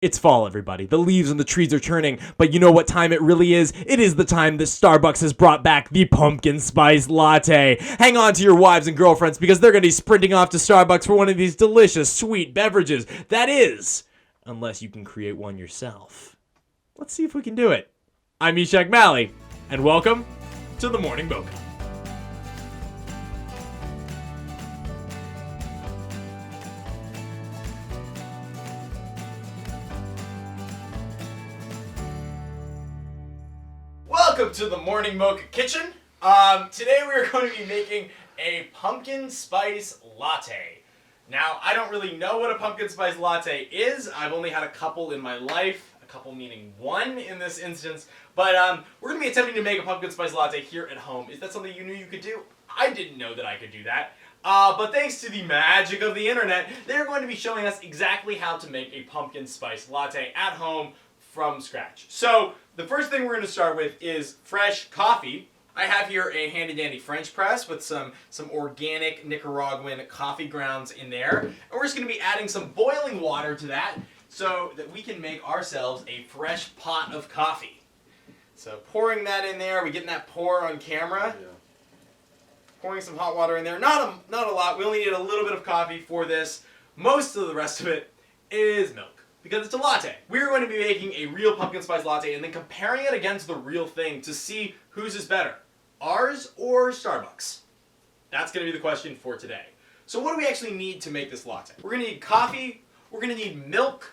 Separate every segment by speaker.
Speaker 1: It's fall, everybody. The leaves on the trees are turning, but you know what time it really is? It is the time that Starbucks has brought back the pumpkin spice latte. Hang on to your wives and girlfriends because they're going to be sprinting off to Starbucks for one of these delicious, sweet beverages. That is, unless you can create one yourself. Let's see if we can do it. I'm Ishak Malley, and welcome to the Morning Mocha. Welcome to the Morning Mocha Kitchen. Today we are going to be making a pumpkin spice latte. Now, I don't really know what a pumpkin spice latte is. I've only had a couple in my life. A couple meaning one in this instance. But we're going to be attempting to make a pumpkin spice latte here at home. Is that something you knew you could do? I didn't know that I could do that. But thanks to the magic of the internet, they're going to be showing us exactly how to make a pumpkin spice latte at home from scratch. So, the first thing we're going to start with is fresh coffee. I have here a handy dandy French press with some organic Nicaraguan coffee grounds in there. And we're just going to be adding some boiling water to that so that we can make ourselves a fresh pot of coffee. So pouring that in there, we getting that pour on camera. Yeah. Pouring some hot water in there. Not a lot. We only need a little bit of coffee for this. Most of the rest of it is milk. Because it's a latte. We're going to be making a real pumpkin spice latte and then comparing it against the real thing to see whose is better, ours or Starbucks. That's going to be the question for today. So what do we actually need to make this latte? We're going to need coffee, we're going to need milk,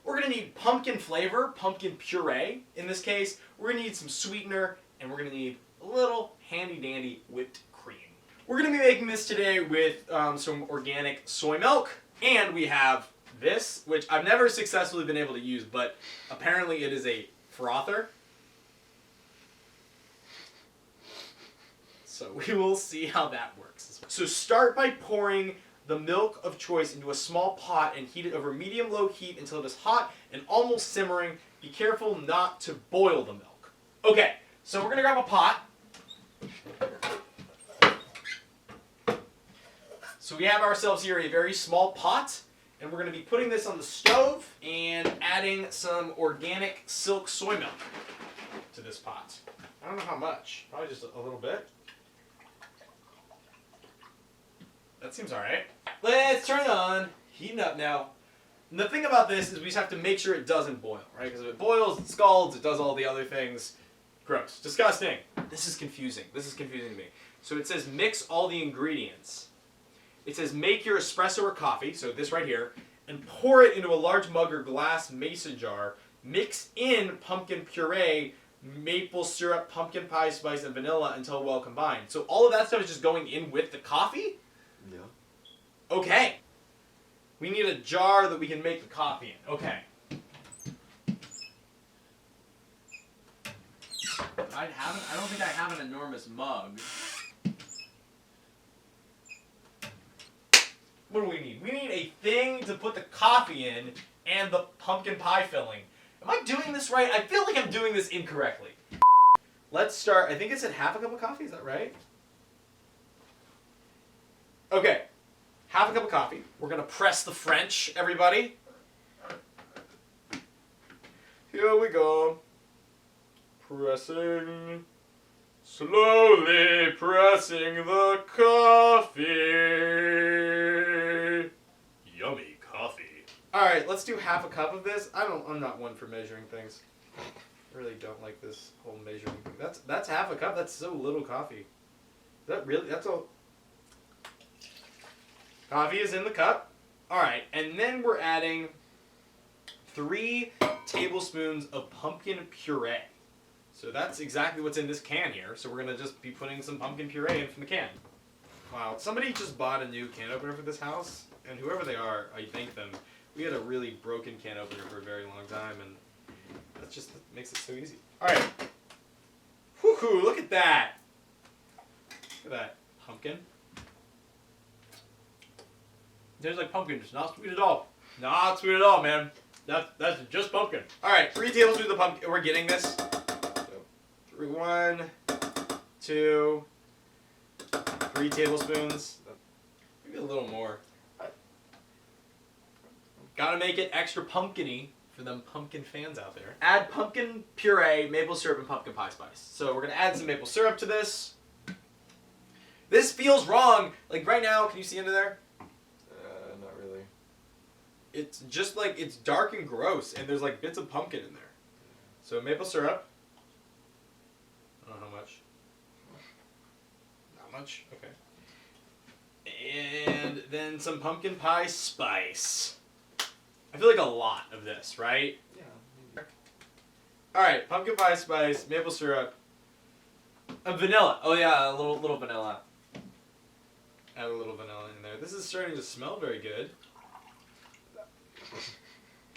Speaker 1: we're going to need pumpkin flavor, pumpkin puree in this case, we're going to need some sweetener, and we're going to need a little handy dandy whipped cream. We're going to be making this today with some organic soy milk, and we have this, which I've never successfully been able to use, but apparently it is a frother. So we will see how that works. So start by pouring the milk of choice into a small pot and heat it over medium-low heat until it is hot and almost simmering. Be careful not to boil the milk. Okay, so we're going to grab a pot. So we have ourselves here a very small pot. And we're going to be putting this on the stove and adding some organic silk soy milk to this pot. I don't know how much. Probably just a little bit. That seems alright. Let's turn it on. Heating up now. And the thing about this is we just have to make sure it doesn't boil, right? Because if it boils, it scalds, it does all the other things. Gross. Disgusting. This is confusing. This is confusing to me. So it says mix all the ingredients. It says make your espresso or coffee, so this right here, and pour it into a large mug or glass mason jar. Mix in pumpkin puree, maple syrup, pumpkin pie spice, and vanilla until well combined. So all of that stuff is just going in with the coffee? Yeah. Okay. We need a jar that we can make the coffee in. Okay. I don't think I have an enormous mug. What do we need? We need a thing to put the coffee in and the pumpkin pie filling. Am I doing this right? I feel like I'm doing this incorrectly. Let's start. I think it said half a cup of coffee. Is that right? Okay. Half a cup of coffee. We're going to press the French, everybody. Here we go. Pressing. Slowly pressing the coffee. Yummy coffee. Alright, let's do half a cup of this. I'm not one for measuring things. I really don't like this whole measuring thing. That's half a cup. That's so little coffee. Is that really? That's all. Coffee is in the cup. Alright, and then we're adding 3 tablespoons of pumpkin puree. So that's exactly what's in this can here. So we're going to just be putting some pumpkin puree in from the can. Wow, somebody just bought a new can opener for this house. And whoever they are, I thank them. We had a really broken can opener for a very long time. And that just makes it so easy. Alright. Woohoo, look at that. Look at that. Pumpkin. Tastes like pumpkin. It's not sweet at all. Not sweet at all, man. That's just pumpkin. Alright, 3 tablespoons of pumpkin. We're getting this. 1, 2, 3 tablespoons. Maybe a little more. Gotta make it extra pumpkin-y. for them pumpkin fans out there. Add pumpkin puree, maple syrup, and pumpkin pie spice. So we're gonna add some maple syrup to this. This feels wrong. Like right now, can you see into there?
Speaker 2: Not really.
Speaker 1: It's just like, it's dark and gross, and there's like bits of pumpkin in there. So maple syrup. I don't know how much. Not much? Okay. And then some pumpkin pie spice. I feel like a lot of this, right?
Speaker 2: Yeah, maybe.
Speaker 1: Alright, pumpkin pie spice, maple syrup, and vanilla. Oh yeah, a little vanilla. Add a little vanilla in there. This is starting to smell very good.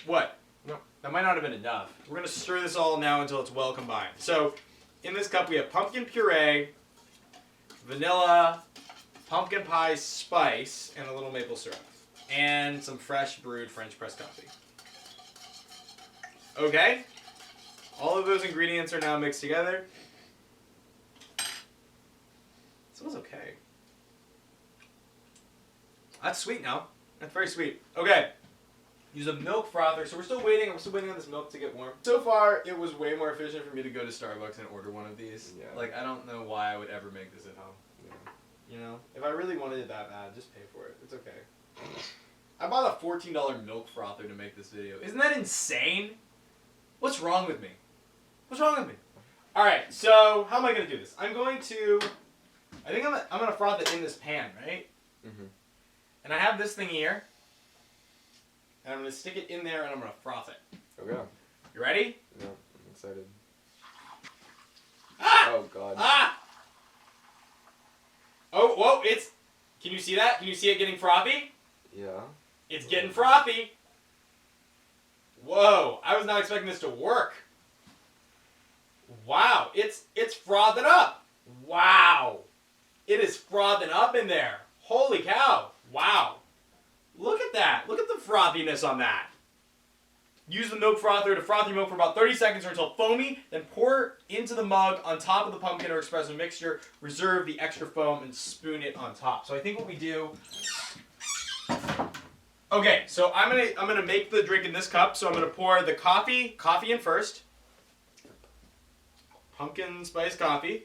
Speaker 1: What?
Speaker 2: No.
Speaker 1: That might not have been enough. We're going to stir this all now until it's well combined. So, in this cup we have pumpkin puree, vanilla, pumpkin pie spice, and a little maple syrup. And some fresh brewed French press coffee. Okay. All of those ingredients are now mixed together. It smells okay. That's sweet now. That's very sweet. Okay. Use a milk frother. So we're still waiting. We're still waiting on this milk to get warm. So far, it was way more efficient for me to go to Starbucks and order one of these.
Speaker 2: Yeah.
Speaker 1: Like, I don't know why I would ever make this at home.
Speaker 2: Yeah.
Speaker 1: You know? If I really wanted it that bad, just pay for it. It's okay. I bought a $14 milk frother to make this video. Isn't that insane? What's wrong with me? What's wrong with me? Alright, so how am I going to do this? I think I'm going to froth it in this pan, right?
Speaker 2: Mm-hmm.
Speaker 1: And I have this thing here. And I'm going to stick it in there and I'm going to froth it.
Speaker 2: Okay.
Speaker 1: You ready?
Speaker 2: Yeah, I'm excited.
Speaker 1: Ah!
Speaker 2: Oh, God.
Speaker 1: Ah! Oh, whoa, can you see that? Can you see it getting frothy?
Speaker 2: Yeah.
Speaker 1: It's getting frothy. Whoa, I was not expecting this to work. Wow, it's frothing up. Wow. It is frothing up in there. Holy cow. Wow. Look at that. Look at the frothiness on that. Use the milk frother to froth your milk for about 30 seconds or until foamy, then pour into the mug on top of the pumpkin or espresso mixture. Reserve the extra foam and spoon it on top. So I think what we do... Okay, so I'm gonna make the drink in this cup. So I'm gonna pour the coffee in first. Pumpkin spice coffee.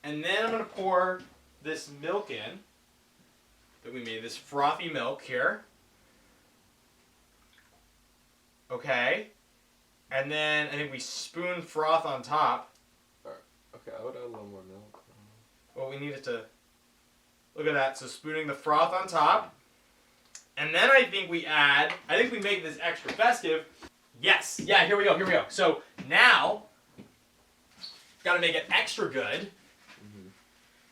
Speaker 1: And then I'm gonna pour this milk in that we made, this frothy milk here. Okay. And then I think we spoon froth on top.
Speaker 2: Okay, I would add a little more milk.
Speaker 1: Well, we need it to... Look at that. So spooning the froth on top. And then I think we make this extra festive. Yes. Yeah, here we go. So now, gotta make it extra good.
Speaker 2: Mm-hmm.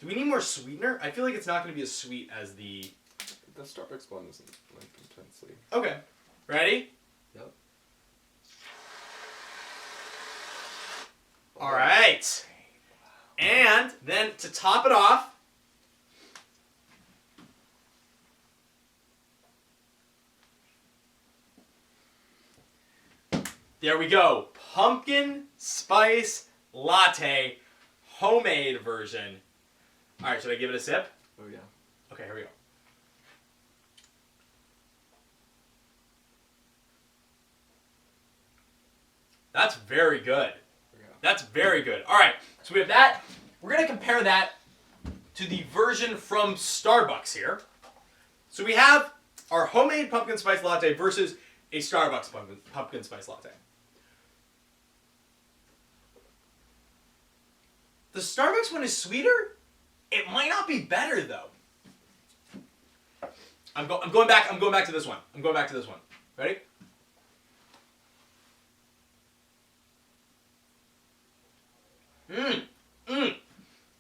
Speaker 1: Do we need more sweetener? I feel like it's not going to be as sweet as the...
Speaker 2: The Starbucks one isn't, like, intensely.
Speaker 1: Okay. Ready?
Speaker 2: Yep.
Speaker 1: All right. And then to top it off, there we go. Pumpkin spice latte, homemade version. All right, should I give it a sip?
Speaker 2: Oh, yeah.
Speaker 1: Okay, here we go. That's very good.
Speaker 2: Yeah.
Speaker 1: That's very good. All right, so we have that. We're going to compare that to the version from Starbucks here. So we have our homemade pumpkin spice latte versus a Starbucks pumpkin spice latte. The Starbucks one is sweeter. It might not be better though. I'm going back to this one. Ready?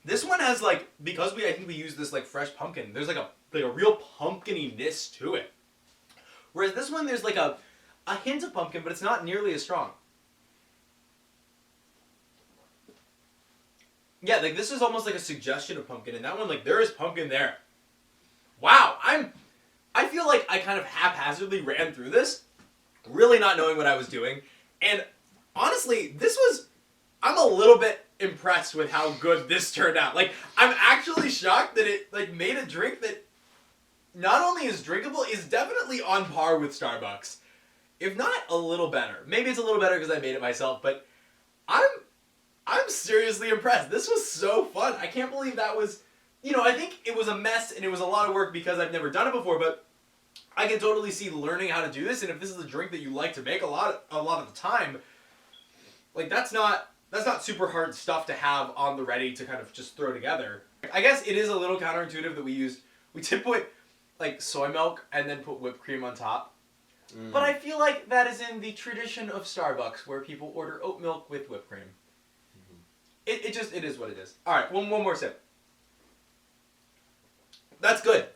Speaker 1: This one has because I think we use this fresh pumpkin. There's like a real pumpkiny-ness to it. Whereas this one there's a hint of pumpkin, but it's not nearly as strong. Yeah, this is almost like a suggestion of pumpkin, and that one there is pumpkin there. Wow, I feel like I kind of haphazardly ran through this, really not knowing what I was doing, and honestly, I'm a little bit impressed with how good this turned out. I'm actually shocked that it made a drink that not only is drinkable, is definitely on par with Starbucks. if not a little better. Maybe it's a little better because I made it myself, but I'm seriously impressed. This was so fun. I can't believe that was, I think it was a mess and it was a lot of work because I've never done it before, but I can totally see learning how to do this, and if this is a drink that you like to make a lot of the time, like that's not super hard stuff to have on the ready to kind of just throw together. I guess it is a little counterintuitive that we did put like soy milk and then put whipped cream on top.
Speaker 2: Mm.
Speaker 1: But I feel like that is in the tradition of Starbucks where people order oat milk with whipped cream. Mm-hmm. It is what it is. All right, one more sip. That's good.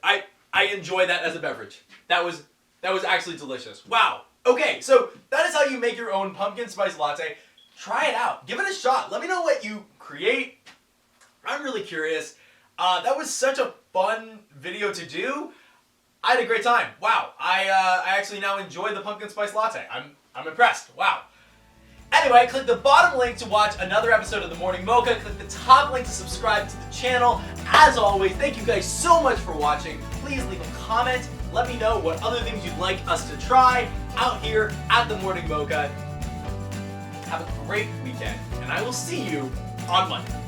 Speaker 1: I enjoy that as a beverage. That was actually delicious. Wow. Okay, so that is how you make your own pumpkin spice latte. Try it out. Give it a shot. Let me know what you create. I'm really curious. That was such a fun video to do. I had a great time. Wow. I actually now enjoy the pumpkin spice latte. I'm impressed. Wow. Anyway, click the bottom link to watch another episode of The Morning Mocha. Click the top link to subscribe to the channel. As always, thank you guys so much for watching. Please leave a comment. Let me know what other things you'd like us to try out here at The Morning Mocha. Have a great weekend, and I will see you on Monday.